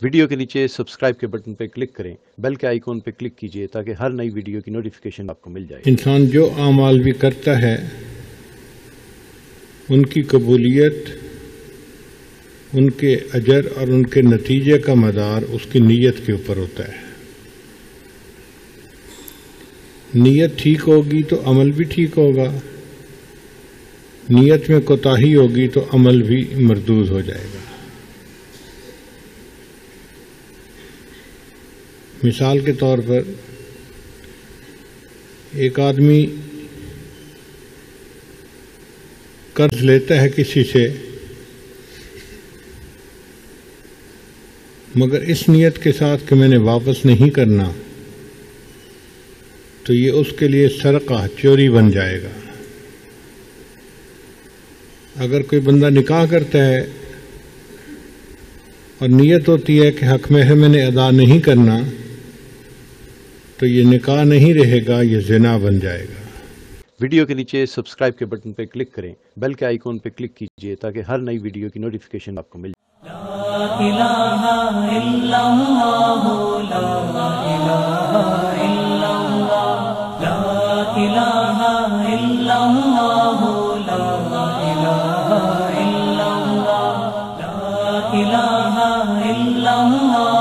Video کے نیچے subscribe کے بٹن پہ کلک کریں، بیل کے آئیکن پہ کلک کیجئے تاکہ ہر نئی ویڈیو کی نوٹیفیکیشن آپ کو مل جائے۔ انسان جو اعمال بھی کرتا ہے ان کی قبولیت، ان کے اجر اور ان کے نتیجے کا مدار اس کی نیت کے اوپر ہوتا ہے۔ نیت ٹھیک ہوگی تو عمل بھی ٹھیک ہوگا، نیت میں کوتاہی ہوگی تو عمل بھی مردود ہو جائے گا۔ مثال کے طور پر ایک آدمی قرض لیتا ہے کسی سے، مگر اس نیت کے ساتھ کہ میں نے واپس نہیں کرنا، تو یہ اس کے لیے سرقہ، چوری بن جائے گا۔ اگر کوئی بندہ نکاح کرتا ہے اور نیت ہوتی ہے کہ حق مہر میں نے ادا نہیں کرنا، تو یہ نکاح نہیں رہے گا، یہ زنا بن جائے گا۔ ویڈیو کے نیچے سبسکرائب کے بٹن پہ کلک کریں، بیل کے آئیکن پہ کلک کیجئے تاکہ ہر نئی ویڈیو کی نوٹیفیکیشن آپ کو مل جائے۔ لا الہ الا اللہ، لا الہ الا اللہ، لا الہ الا اللہ، لا الہ الا اللہ، لا الہ الا اللہ۔